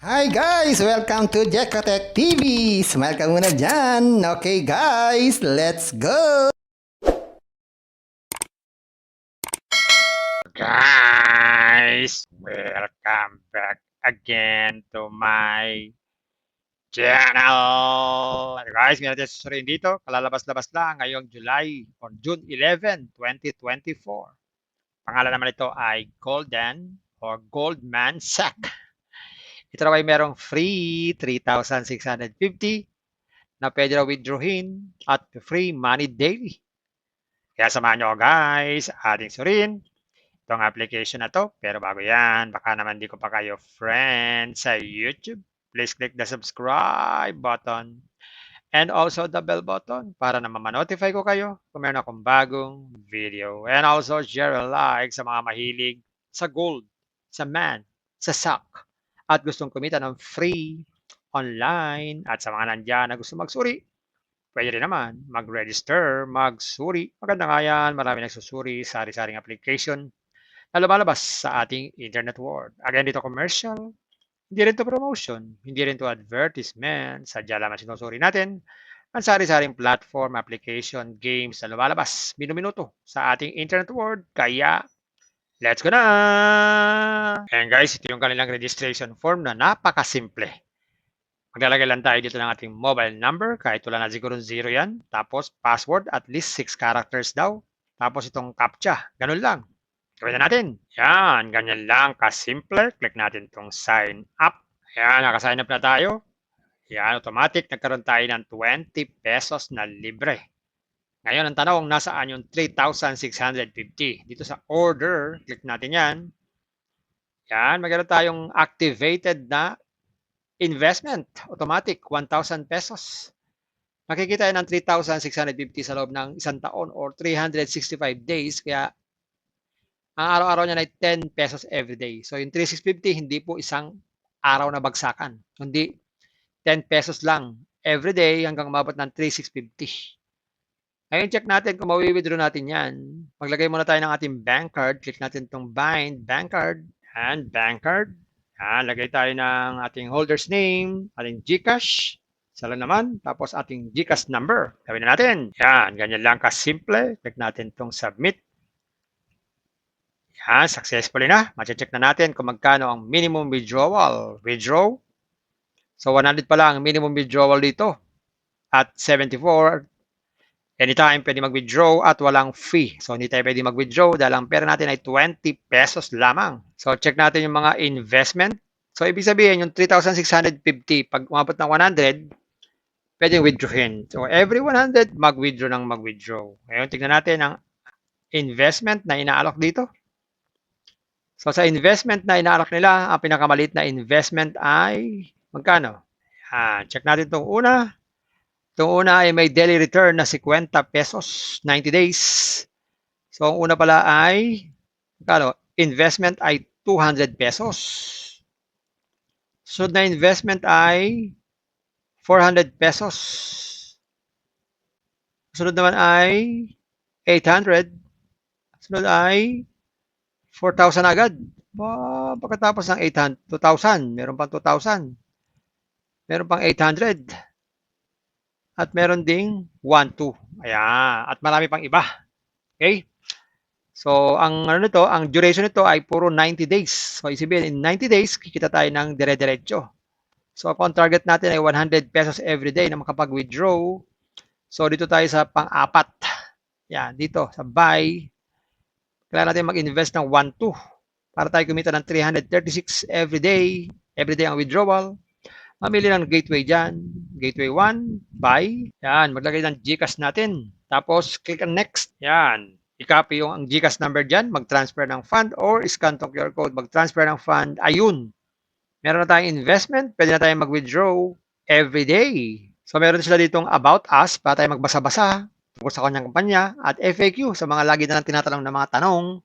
Hi guys! Welcome to Jekotech TV! Smile ka muna dyan! Okay guys, let's go! Guys, welcome back again to my channel. Guys, meron tayo susurin dito. Kalalabas-labas lang ngayong July or June 11, 2024. Pangalan naman ito ay Golden or Goldman Sack. Ito raw ay merong free 3,650 na pwede raw withdrawin at free money daily. Kaya samahan nyo guys, ating surin itong application na 'to. Pero bago yan, baka naman di ko pa kayo friend sa YouTube. Please click the subscribe button and also the bell button para na ma-notify ko kayo kung meron akong bagong video. And also share a like sa mga mahilig sa gold, sa man, sa stock, at gustong kumita ng free online at sa mga nandyan na gusto magsuri. Pwede rin naman mag-register, magsuri. Maganda nga yan, marami nagsusuri sa sari-saring application na lumalabas sa ating internet world. Again, dito commercial, hindi rin to promotion, hindi rin to advertisement, sadya lamang sinusuri natin ang sari-saring platform, application, games na lumalabas minuminuto sa ating internet world. Kaya, let's go na! And guys, ito yung kanilang registration form na napakasimple. Maglalagay lang tayo dito ng ating mobile number, kahit wala na siguro 0 yan. Tapos password, at least 6 characters daw. Tapos itong CAPTCHA, ganun lang. Gawin na natin. Yan, ganyan lang kasimple. Click natin itong sign up. Yan, naka-sign up na tayo. Yan, automatic. Nagkaroon tayo ng 20 pesos na libre. Ngayon, ang tanong, nasaan yung 3,650? Dito sa order, click natin yan. Yan, magkaroon tayong activated na investment. Automatic, 1,000 pesos. Makikita yan ng 3,650 sa loob ng isang taon or 365 days. Kaya ang araw-araw niya ay 10 pesos every day. So yung 3,650 hindi po isang araw na bagsakan, kundi 10 pesos lang every day hanggang umabot ng 3,650. Ngayon check natin kung mawi-withdraw natin yan. Maglagay muna tayo ng ating bank card. Click natin itong bind bank card and bank card. Yan, lagay tayo ng ating holder's name, ating GCash. Sala naman, tapos ating GCash number. Gawin na natin. Yan, ganyan lang kasimple. Click natin itong submit. Yan, successfully na. Mache-check na natin kung magkano ang minimum withdrawal. Withdraw. So 100 pala ang minimum withdrawal dito. At 74, anytime pwede mag-withdraw at walang fee. So hindi tayo pwede mag-withdraw dahil ang pera natin ay 20 pesos lamang. So check natin yung mga investment. So ibig sabihin yung 3,650 pag umabot ng 100, pwedeng withdrawin. So every 100, mag-withdraw ng mag-withdraw. Ngayon tignan natin ang investment na inaalok dito. So sa investment na inaalok nila, ang pinakamaliit na investment ay magkano? Check natin itong una. Itong una ay may daily return na 50 pesos, 90 days. So ang una pala ay magkano? Investment ay 200 pesos. Sunod na investment ay 400 pesos. Sunod naman ay 800. Sunod ay 4,000 agad. Pagkatapos ng 800, 2,000, meron pang 2,000. Meron pang 800. At meron ding 1,2. Ayan. At marami pang iba. Okay? So, ang ano nito, ang duration nito ay puro 90 days. So, isipin, in 90 days, kikita tayo ng dire-diretso. So, kung target natin ay 100 pesos every day na makapag-withdraw, so dito tayo sa pang-apat. Yan, dito sa buy. Kailangan natin mag-invest ng 1,2 para tayo kumita ng 336 every day. Every day ang withdrawal. Mamili ng gateway dyan. Gateway 1, buy. Yan, maglagay ng GCash natin. Tapos, click on next. Yan. I-copy yung ang GCash number dyan, mag-transfer ng fund or scan tong QR code, mag-transfer ng fund. Ayun. Meron na tayong investment. Pwede na tayong mag-withdraw every day. So, meron sila ditong about us para tayo magbasa-basa tungkol sa kanyang kumpanya at FAQ sa mga lagi na lang tinatanong na mga tanong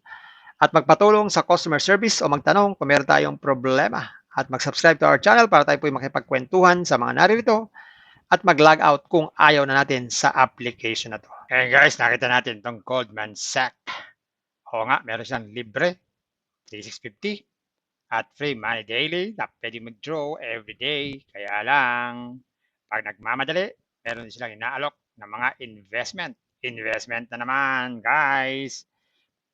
at magpatulong sa customer service o magtanong kung meron tayong problema at mag-subscribe to our channel para tayo po makipagkwentuhan sa mga naririto at mag-log out kung ayaw na natin sa application na to. Okay guys, nakita natin itong Goldman Sachs. Oo nga, meron siyang libre, 3,650. at free money daily na pwede mag-draw every day. Kaya lang, pag nagmamadali, meron din silang inaalok ng mga investment. Investment na naman, guys.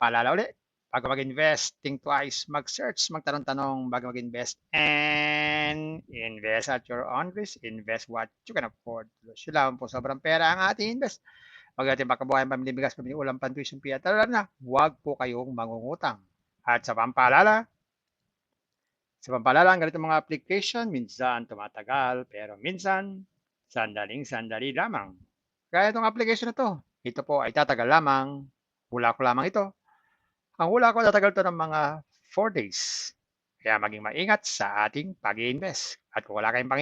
Paalala ulit, bago mag-invest, think twice, mag-search, magtanong-tanong bago mag-invest, and invest at your own risk. Invest what you can afford. Lose lang po sobrang pera ang ating invest. Huwag natin makabuhayan pamili bigas, pamili ulam, pantuition fee, at na, huwag po kayong mangungutang. At sa pampaalala, ang ganitong mga application, minsan tumatagal, pero minsan, sandaling-sandali lamang. Kaya itong application na to, ito po ay tatagal lamang, hula ko lamang ito. Ang hula ko, tatagal to ng mga 4 days. Kaya maging maingat sa ating pag-invest. At kung wala kayong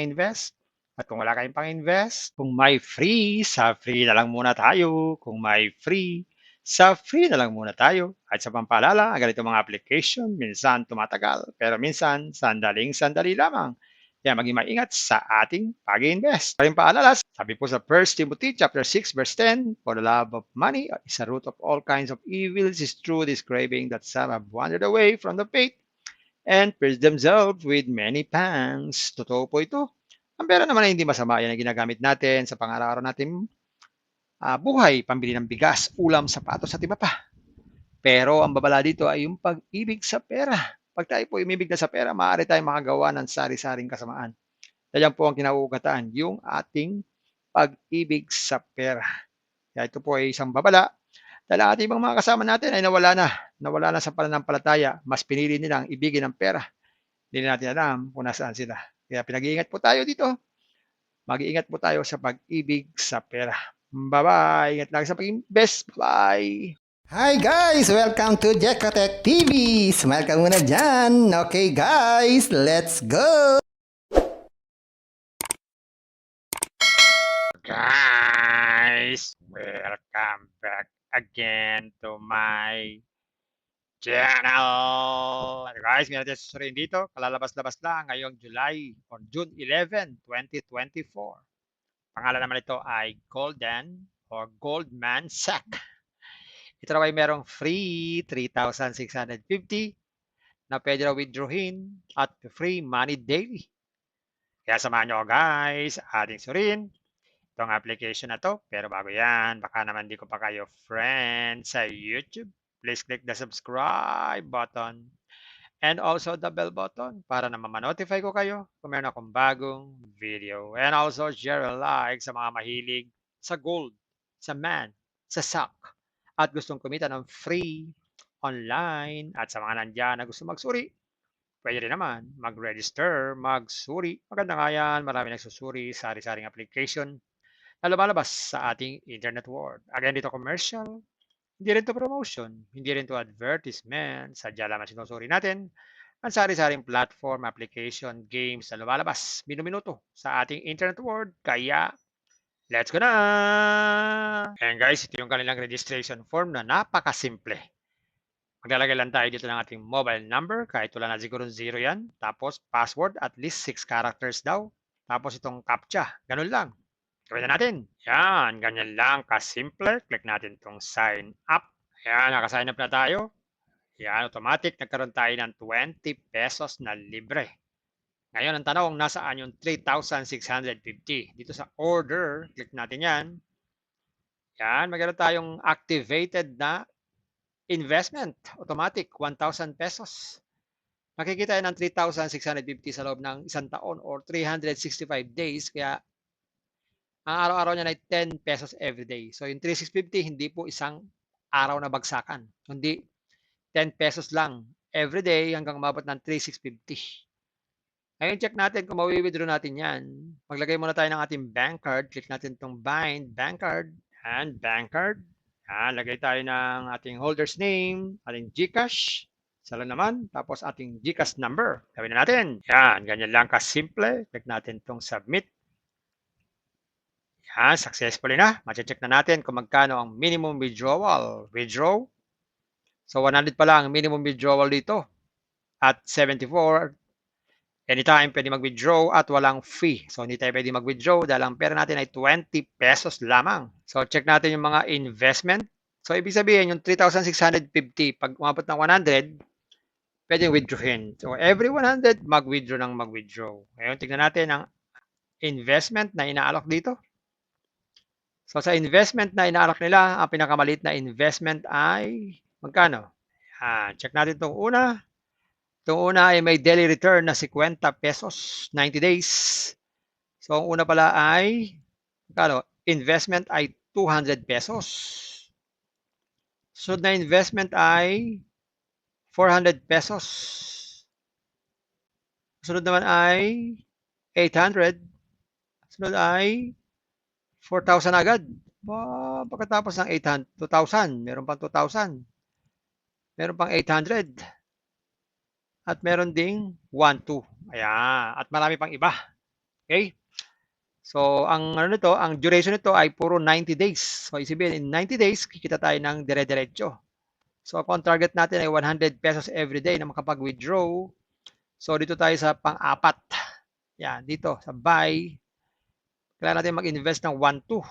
pang-invest, kung may free, sa free na lang muna tayo. Kung may free, sa free na lang muna tayo. At sa pampaalala, ang ganito mga application, minsan tumatagal, pero minsan sandaling-sandali lamang. Kaya maging maingat sa ating pag-invest. Paring paalala, sabi po sa 1 Timothy chapter 6 verse 10, for the love of money is a root of all kinds of evils. Is true this craving that some have wandered away from the faith and pierced themselves with many pangs. Totoo po ito. Ang pera naman ay hindi masama. Yan ang ginagamit natin sa pang-araw-araw natin buhay, pambili ng bigas, ulam, sapatos at iba pa. Pero ang babala dito ay yung pag-ibig sa pera. Pag tayo po umibig na sa pera, maaari tayong makagawa ng sari-saring kasamaan. Yan po ang kinauugataan, yung ating pag-ibig sa pera. Kaya ito po ay isang babala dahil ang ating ibang mga kasama natin ay nawala na sa pananampalataya. Mas pinili nilang ibigin ang pera. Hindi natin alam kung nasaan sila. Kaya pinag-iingat po tayo dito. Mag-iingat po tayo sa pag-ibig sa pera. Bye-bye. Ingat lagi sa pag-invest. Bye. Hi guys! Welcome to Jekatech TV! Smile ka muna dyan! Okay guys, let's go! Guys, welcome back again to my channel. Guys, meron tayo susuriin dito. Kalalabas-labas lang ngayong June 11, 2024. Pangalan naman ito ay Golden or Goldman Sachs. Ito raw ay merong free 3,650 na pwede raw withdrawin at free money daily. Kaya samahan nyo guys, ating surin itong application na to. Pero bago yan, baka naman di ko pa kayo friend sa YouTube. Please click the subscribe button and also the bell button para na ma-notify ko kayo kung meron akong bagong video. And also share a like sa mga mahilig sa gold, sa man, sa stock, at gustong kumita ng free online, at sa mga nandyan na gusto magsuri, pwede rin naman mag-register, magsuri. Maganda nga yan, marami nagsusuri, sari-saring application na lumalabas sa ating internet world. Again, dito commercial, hindi rin to promotion, hindi rin to advertisement, sadya lamang sinusuri natin ang sari-saring platform, application, games na lumalabas minuminuto sa ating internet world. Kaya, let's go na! And guys, ito yung kanilang registration form na napakasimple. Maglalagay lang tayo dito ng ating mobile number, kahit wala na siguro 0 yan. Tapos password, at least 6 characters daw. Tapos itong CAPTCHA, ganun lang. Gawin na natin. Yan, ganyan lang kasimple. Click natin itong sign up. Yan, naka-sign up na tayo. Yan, automatic. Nagkaroon tayo ng 20 pesos na libre. Ngayon, ang tanong, nasaan yung 3,650? Dito sa order, click natin yan. Yan, magkaroon tayong activated na investment. Automatic, 1,000 pesos. Makikita yan ng 3,650 sa loob ng isang taon or 365 days. Kaya, ang araw-araw niya ay 10 pesos every day. So, yung 3,650, hindi po isang araw na bagsakan. Kundi 10 pesos lang every day hanggang umabot ng 3,650. Ngayon, check natin kung mawi-withdraw natin yan. Maglagay muna tayo ng ating bank card. Click natin itong bind bank card and bank card. Yan, lagay tayo ng ating holder's name, ating GCash. Sala naman, tapos ating GCash number. Gawin na natin. Yan, ganyan lang kasimple. Click natin itong submit. Yan, successfully na. Mache-check na natin kung magkano ang minimum withdrawal. Withdraw. So, 100 pala ang minimum withdrawal dito. At 74, anytime pwede mag-withdraw at walang fee. So, hindi tayo pwede mag-withdraw dahil ang pera natin ay 20 pesos lamang. So, check natin yung mga investment. So, ibig sabihin, yung 3,650, pag umabot ng 100, pwedeng withdrawin. So, every 100, mag-withdraw ng mag-withdraw. Ngayon, tignan natin ang investment na inaalok dito. So, sa investment na inaalok nila, ang pinakamaliit na investment ay magkano? Check natin itong una. Itong una ay may daily return na 50 pesos, 90 days. So, ang una pala ay, magkano? Investment ay 200 pesos. Sunod na investment ay 400 pesos. Sunod naman ay 800. Sunod ay 4,000 agad. Pagkatapos ng 800, 2,000, meron pang 2,000. Meron pang 800. At meron ding 1,2. Ayan. At marami pang iba. Okay? So, ang ano nito, ang duration nito ay puro 90 days. So, isipin, in 90 days, kikita tayo ng dire-diretso. So, kung target natin ay 100 pesos every day na makapag-withdraw. So, dito tayo sa pang-apat. Yan, dito sa buy. Kailangan natin mag-invest ng 1,2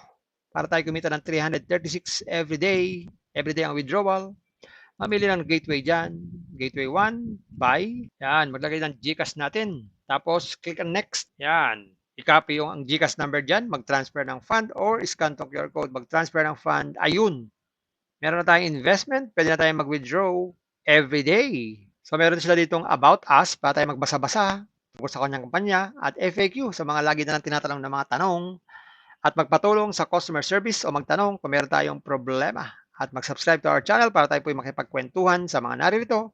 para tayo kumita ng 336 every day. Every day ang withdrawal. Mamili ng gateway dyan. Gateway 1, buy. Yan, maglagay ng GCash natin. Tapos, click on next. Yan. I-copy yung ang GCash number dyan, mag-transfer ng fund or scan tong QR code, mag-transfer ng fund. Ayun. Meron na tayong investment, pwede na tayong mag-withdraw every day. So, meron sila ditong about us para tayo magbasa-basa tungkol sa kanyang kampanya at FAQ sa mga lagi na lang tinatanong na mga tanong at magpatulong sa customer service o magtanong kung meron tayong problema at mag-subscribe to our channel para tayo po makipagkwentuhan sa mga naririto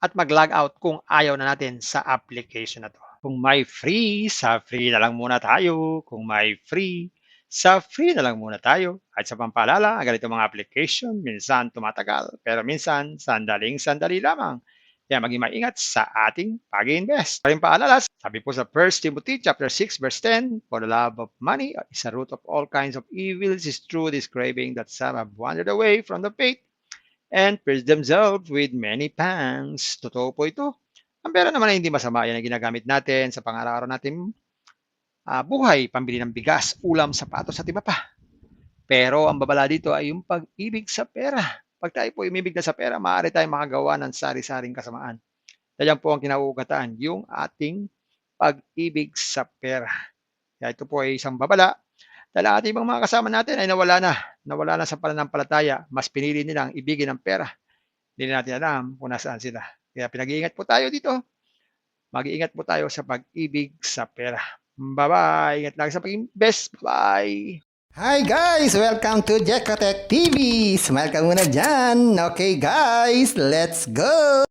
at mag-log out kung ayaw na natin sa application na to. Kung may free, sa free na lang muna tayo. Kung may free, sa free na lang muna tayo. At sa pampaalala, ang ganito mga application, minsan tumatagal, pero minsan sandaling-sandali lamang. Kaya maging maingat sa ating pag-invest. Paring paalala, sabi po sa 1 Timothy chapter 6 verse 10, for the love of money is a root of all kinds of evils, is true this craving that some have wandered away from the faith and pierced themselves with many pangs. Totoo po ito. Ang pera naman ay hindi masama. Yan ang ginagamit natin sa pang-araw-araw natin buhay, pambili ng bigas, ulam, sapatos at iba pa. Pero ang babala dito ay yung pag-ibig sa pera. Pag tayo po umibig na sa pera, maaari tayong makagawa ng sari-saring kasamaan. Yan po ang kinauugatan, yung ating pag-ibig sa pera. Kaya ito po ay isang babala. Dahil ating ibang mga kasama natin ay nawala na sa pananampalataya. Mas pinili nilang ibigin ang pera. Hindi natin alam kung nasaan sila. Kaya pinag-iingat po tayo dito. Mag-iingat po tayo sa pag-ibig sa pera. Bye-bye. Ingat lang sa pag-invest. Bye. Hi guys! Welcome to Jekatech TV! Smile ka muna dyan! Okay guys, let's go!